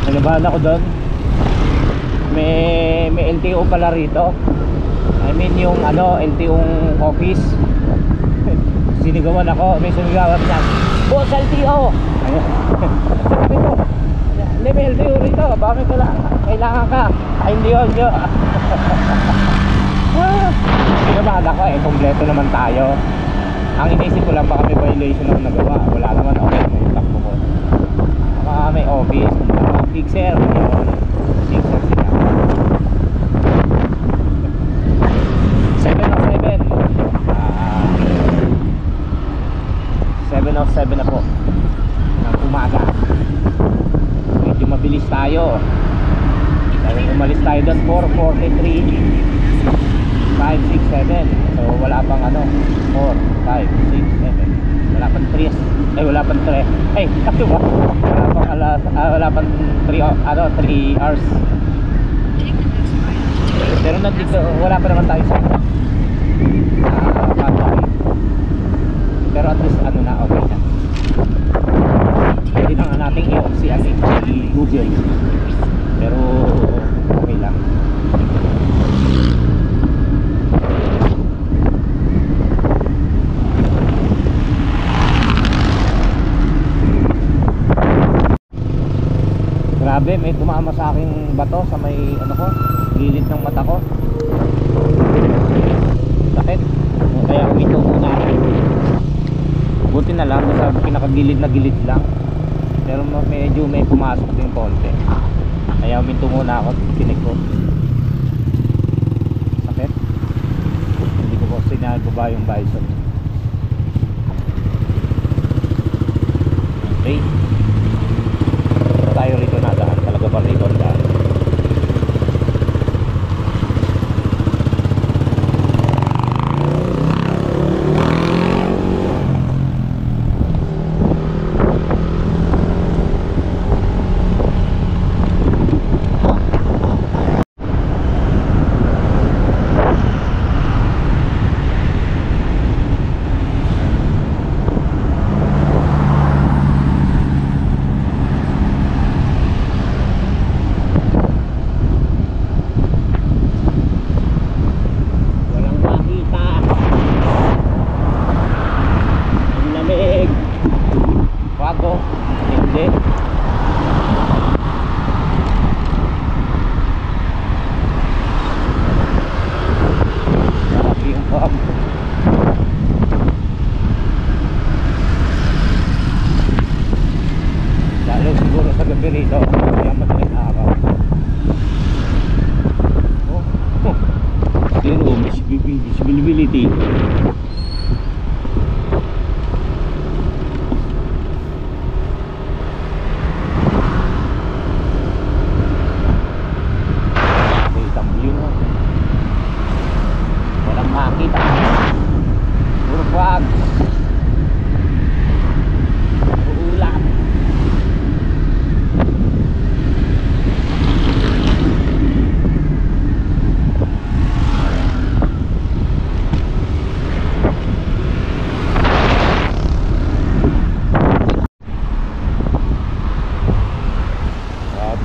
Nalabahan ako doon. May LTO pala rito. I mean yung LTO office. Sinigawan ako, may sumigawan niya, "Boss, LTO!" Ayun. Sabi ko, "Hindi, may LTO rito, bakit kailangan ka?" "Ay, hindi yun." Sinabahan ako, kompleto naman tayo. Ang inisip ko lang, baka may violation ako nagawa. Wala naman, okay, may takbo ko. Baka may office, fixer, fixer sila. 7:07 7:07 na po ng umaga. Medyo mabilis tayo. Dahil umalis tayo doon 4:43 5, 6, 7. So wala pang 4, 5, 6, 7. Wala pang 3. Wala pang 3. Ano ba? Wala pang 3 hours. Pero nandito, wala pa naman tayo sa pero at least na, okay na. Pwede na nga natin i-off si Google. Pero okay lang. Grabe, may tumama sa aking bato sa may gilid ng mata ko. Sakit. Kaya umito muna ako. Buti na lang sa pinakagilid na gilid lang. Pero medyo may pumasok din konti. Kaya uminto muna ako, tinik ko. Sakit. Hindi ko po sinababa yung bison. Okay. Tayo rito na daan. Talaga ba rito ang daan? Visibility. Walang makita. Puro fog. Uulan.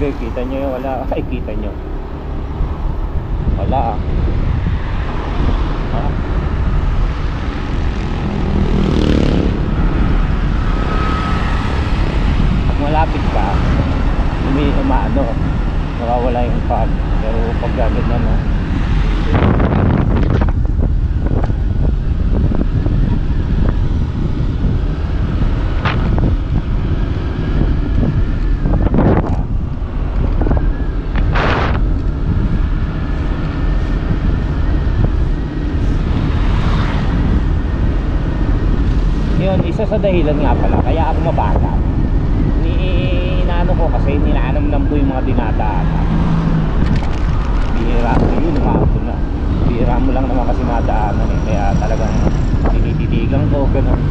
Kita nyo yun, wala. Ay, kita nyo. Wala ha? Pag malapit ka, nakawala yung fog. Pero pag gagad na isa sa dahilan nga pala kaya ako mabagal. Inaano ko kasi ninaanam ko yung mga dinadaanan. Bihira ko yun, umabot na. Bihira mo lang naman kasi madaanan kaya talagang tinititigan ko gano'n.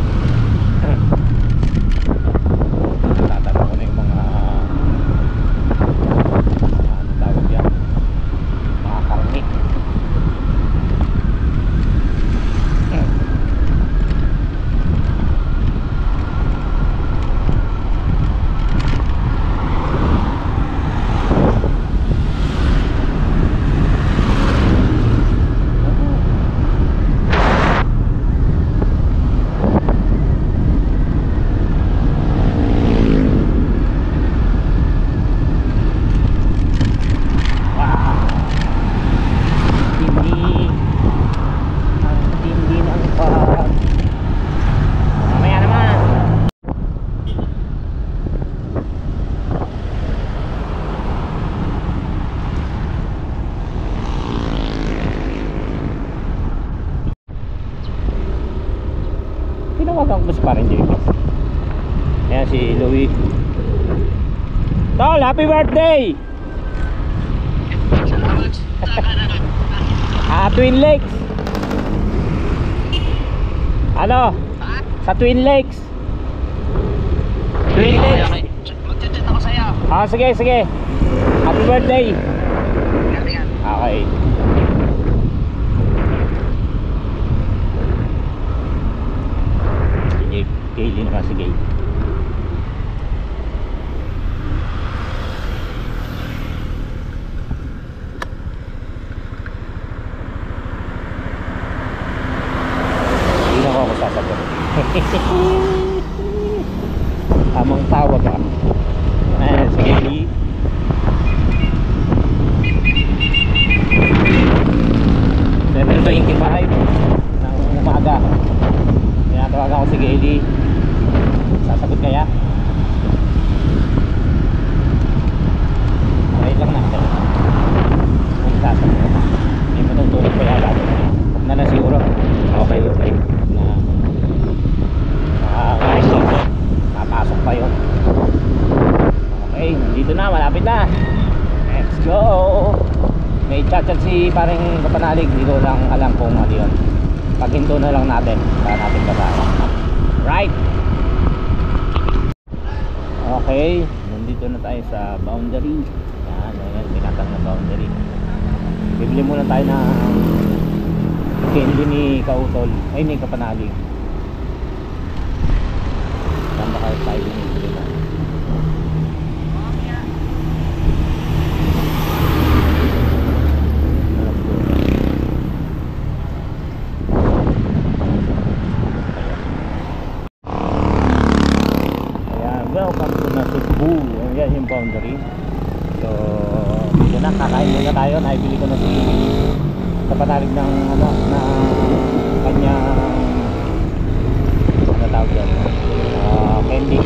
Tatanong ko na yung mga ano tawag yan, mga karni. Tinawagan ko si parang JP. Ayan si Louie. Tol, happy birthday! Twin Lakes. Ano? Sa Twin Lakes. Twin Lakes. Magchat-chat ako sa'yo. Sige, sige. Happy birthday. Okay. Si Kaylee naman, si Kaylee. Tamang tawa ba? Ayan, sige. 7:25 ng umaga. Tinatawagan ko si Gaily. Sasagot kaya? Wait lang natin. Kung sasagot, may matutulog pa yata. Huwag na siguro. Okay, okay. Papasok pa yun. Okay, nandito na, malapit na. Let's go. May chat-chat si parang Kapanalig. Hindi ko lang alam kung ano yun. Paghinto na lang natin para natin babasa. Right. Okay, nandito na tayo sa boundary. Yan, ayan, binatang na boundary. Bibili muna tayo ng candy ni Kautol. Ay, ni Kapanalig. Baka tayo bumibili na. Ayan, welcome to Nasugbu. Ayan yung boundary. So, dito na, kakain muna tayo. Naibili ko na si Kapanalig ng ano, na kanyang ano tawag yan, candy.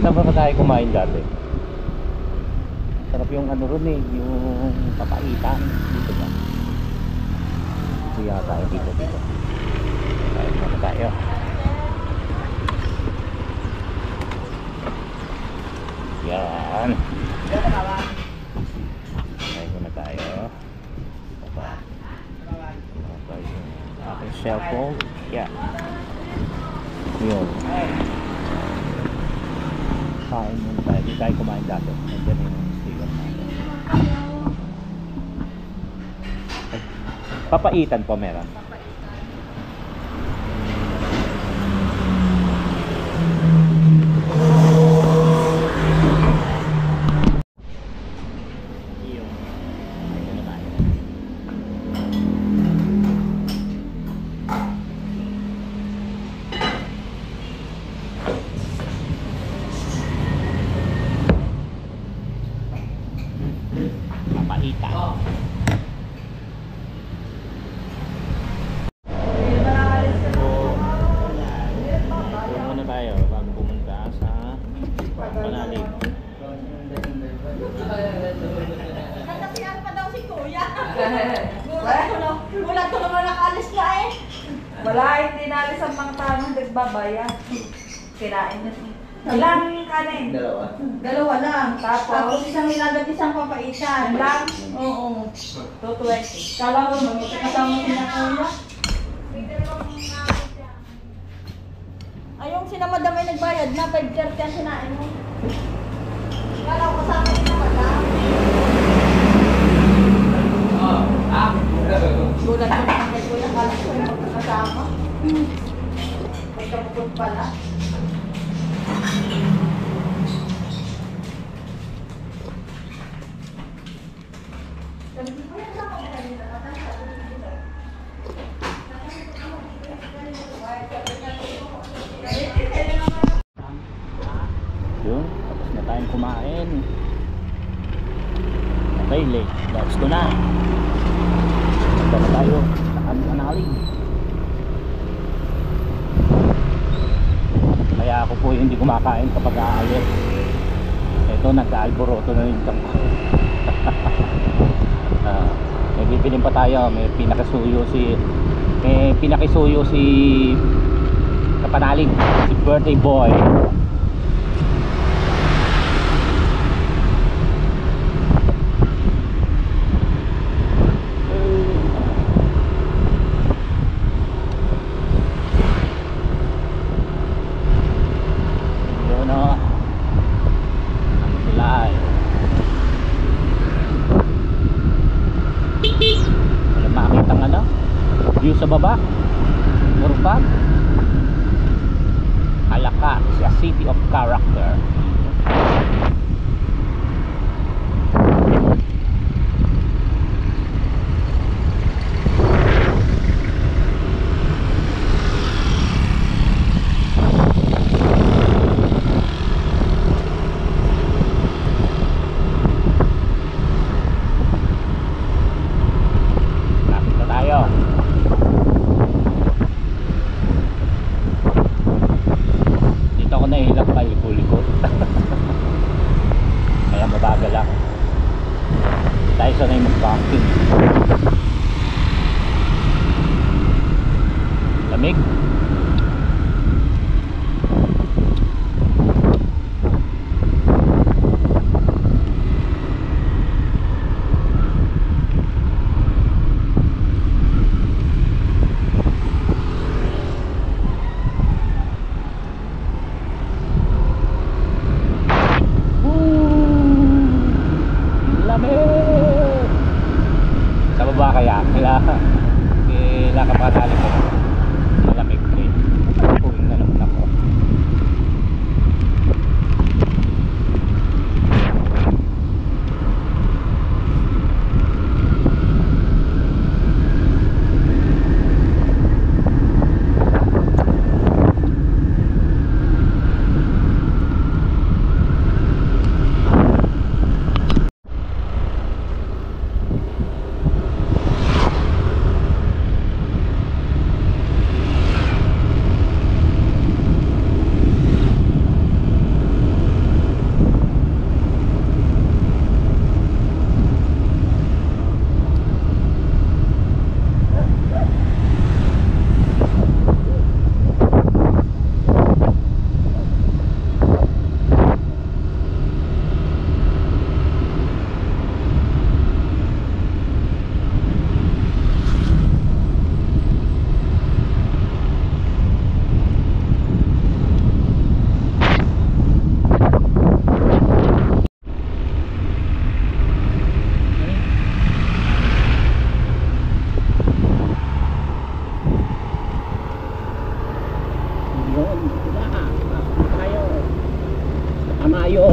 Saan ba tayo kumain dati? Sarap yung ano ron eh, yung papaitan. Dito ba? Kaya tayo dito. Kain muna tayo. Yan. Kain muna tayo. Aking cellphone. Yeah. Yun. Kain muna tayo. Di tayo kumain dati. Nandiyan yung sticker natin. Papaitan po meron. Wala, hindi naalis ang mga tanong, nagbabaya. Kirain na. Ilang kanin? Dalawa lang. Tapos isang nilagat, isang papaitan. Lang? Oo. 220. Kala ko mo, kasama si na kuya. Ay, yung sinamadam ay nagbayad na, 530 ang sinain mo. Kala ko kasama si na madam. Gulat ko naman kay kuya, kala ko yung magkakasama. May kapupot pala. Yun, tapos na tayong kumain. Okay, let's go na. Punta na tayo sa Kapanalig. Kaya ako po hindi kumakain kapag aalis. Ito, nagka-alboroto na yung tangko. May bibilin pa tayo. May pinakisuyo si kapanalig, si birthday boy. Yun o, ang sila eh. Wala makakita ng ano, view sa baba. Urban Alaka is a city of character. Lapit na tayo. Ako nahihilak pa liko-liko. Kaya mabagal lang. Tayo sanay mag-parking. Lamig. Sa baba kaya kailangan kapatali ko malamig din. Uwing na naman ako. Amayo.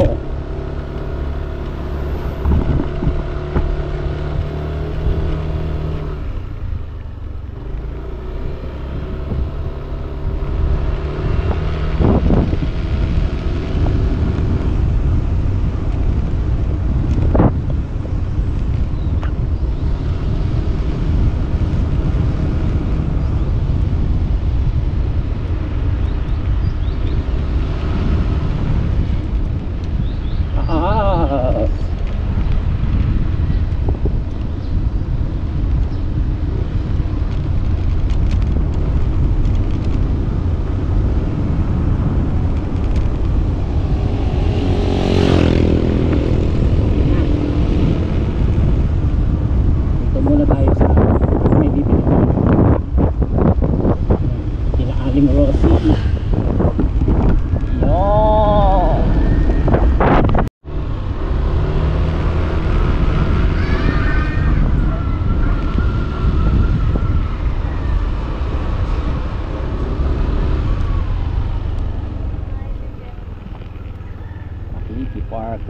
Park.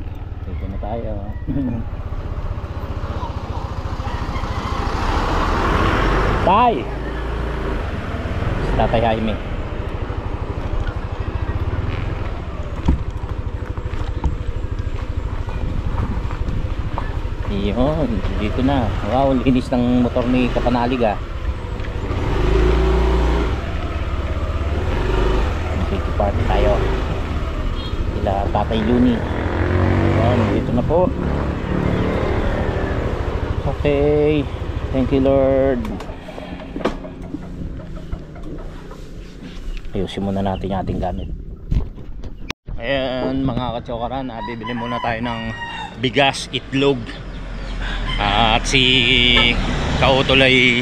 Dito na tayo. Tay! Tatay Jaime. Iyon, dito na. Wow, linis ng motor ni Kapanalig ah. City Park tayo. Sila Tatay Luni. Ayan, dito na po. Okay, thank you Lord. ayusin muna natin yung ating gamit. Ayan mga katsokaran, bibili muna tayo ng bigas, itlog, at si Kautol ay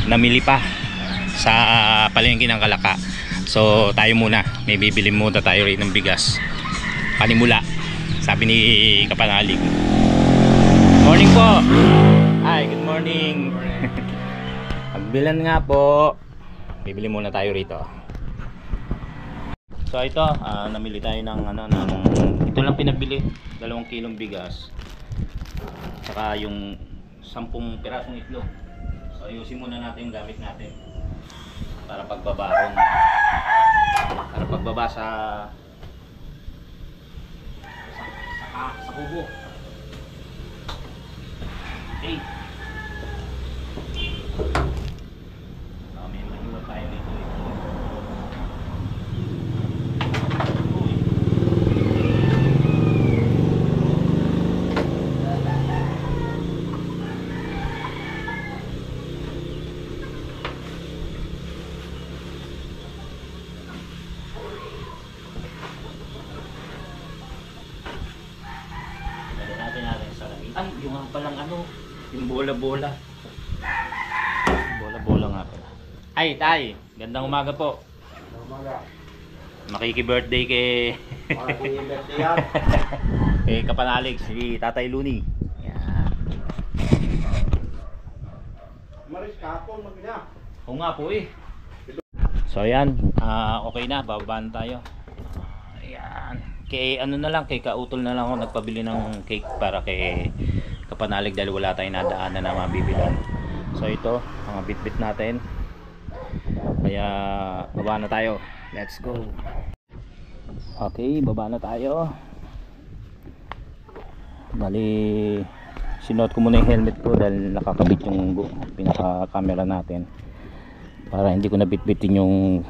namili pa sa palengke ng Kalaka. So tayo muna, may bibili muna tayo rin ng bigas panimula, sabi ni Kapanalig. Morning po. Hi, good morning. Pagbilan nga po, bibili muna tayo rito. So ito, namili tayo ng ito lang pinabili, 2 kilong bigas, saka yung 10 pirasong itlog. So ayusin muna natin yung gamit natin para pagbabaron, para pagbaba sa kubo. Okay. May mahiwa tayo nito. Yung nga palang yung bola-bola. Bola-bola nga pala. Ay, tay, gandang umaga po. Gandang umaga. Makiki-birthday kay kay Kapanalig, si Tatay Luni. Yan. Maris kahapon magina. Oo nga po eh. So ayan, okay na, bababa na tayo. Ayan. Kay na lang, kay Kautol na lang ako nagpabili ng cake para kay Kapanalig dahil wala tayong nadaanan na mabibilan. So ito, mga bit-bit natin. Kaya baba na tayo. Let's go. Okay, baba na tayo. Bali, sinuot ko muna yung helmet ko dahil nakakabit yung pinaka-camera natin para hindi ko nabit-bitin yung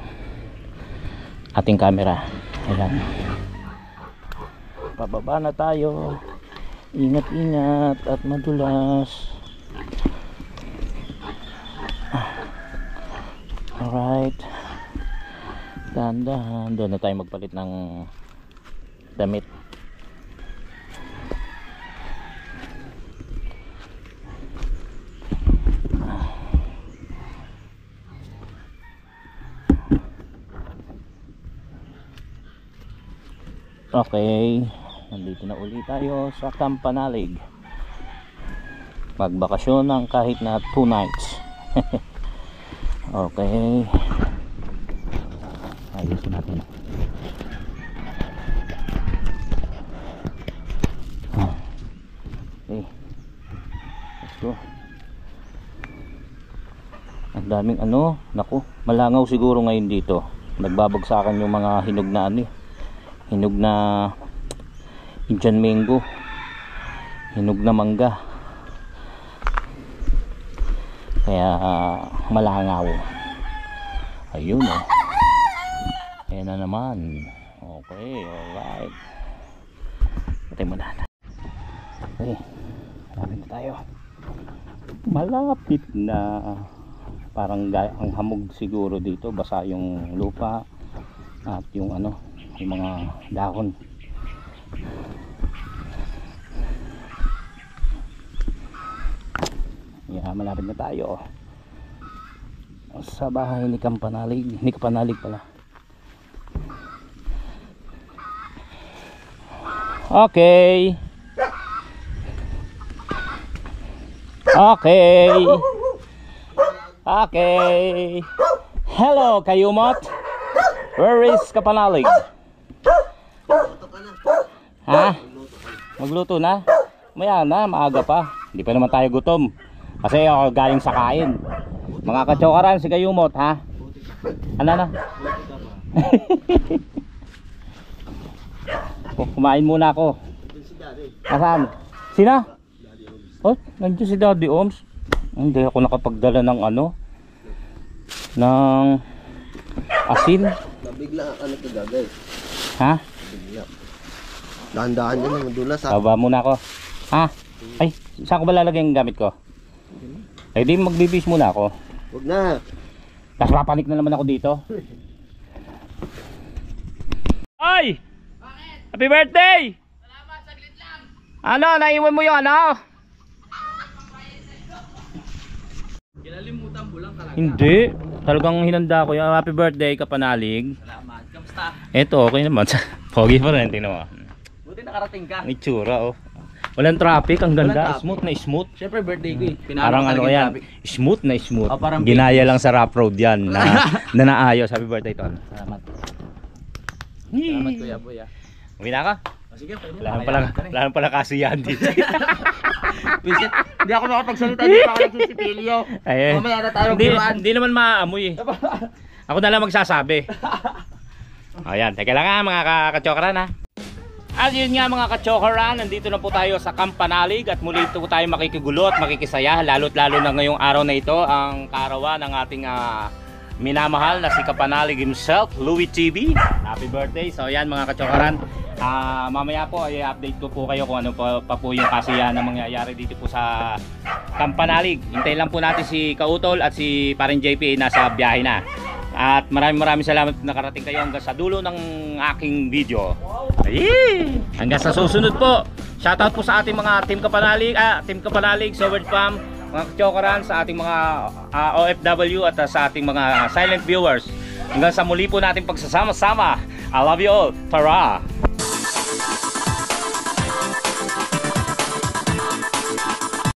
ating camera. Ayan. Pababa na tayo. Ingat-ingat at madulas. Alright. Dahan-dahan. Doon na tayo magpalit ng damit. Okay. Nandito na ulit tayo sa Kapanalig. Magbakasyon ng kahit na 2 nights. Okay. Ayusin natin. Okay. Let's go. Ang daming naku, malangaw siguro ngayon dito. Nagbabagsakan yung mga hinog na hinog na Indian mango, hinog na mangga, kaya malangaw. Ayun ayan na naman. Okay, alright, patay mo na. Okay, malapit na tayo, malapit na. Parang ang hamog siguro dito, basa yung lupa at yung yung mga dahon. Yeah, malapit na tayo sa bahay ni Kapanalig. Ni Kapanalig pala. Okay. Okay. Okay. Hello, Kayumot. Where is Kapanalig? Ha? Magluto na? Maya na, maaga pa. Hindi pa naman tayo gutom. Kasi ako galing sa kain. Mga katsokaran, si Kayumot, ha? Ano na? Kumain muna ako. Asan? Sina? Oh, nandiyan si Daddy Oms. Hindi ako nakapagdala ng ng asin. Nabigla ka gagay. Ha? Nabigla. Dahan-dahan yan, madulas ha. Baba muna ako. Ha? Ay, saan ko ba lalagay yung gamit ko? Ay, di magbibis muna ako. Huwag na. Tapos papanik na naman ako dito. Ay! Happy birthday! Salamat, saglit lang. Ano, naiwan mo yung ano? Kinalimutan mo lang talaga. Hindi. Talagang hinanda ko yung happy birthday, Kapanalig. Salamat. Kamusta? Eto, okay naman. Pogi pa rin, tingnan mo. Buti nakarating ka. May tsura, oh. Walang traffic, ang ganda. Walang traffic. Smooth na smooth. Siyempre birthday ko eh. Parang ano yan, smooth na smooth. Oh, parang Ginaya lang sa rough road yan na naayos. Happy birthday, Ton. Salamat. Salamat Kuya Boy ah. Uwi na ka? O sige, pwede na. Wala pala kasiyahan dito. Visit. Hindi ako nakapagsalita dito ako nagsisipilyo. Ayun. Mamaya na tayo Hindi, magbiruan. hindi naman maamoy eh. Ako na lang magsasabi. Ayan, teka lang ha mga kachokran ha. At yun nga mga kachokran, nandito na po tayo sa Kampanalig at muli ito po tayo makikigulo at makikisaya. Lalo't lalo na ngayong araw na ito, ang kaarawan ng ating minamahal na si Kapanalig himself, Louie TV. Happy birthday. So ayan mga kachokran, mamaya po ay update ko po kayo kung ano pa po yung kasiyahan na mangyayari dito po sa Kampanalig. Hintayin lang po natin si Kautol at si Parin JP nasa biyahe na. At maraming salamat na nakarating kayo hanggang sa dulo ng aking video. Ayy! Hanggang sa susunod po. Shoutout po sa ating mga Team Kapanalig, Soward Farm, mga kachokaran, sa ating mga OFW at sa ating mga silent viewers. Hanggang sa muli po natin pagsasama-sama. I love you all. Tara!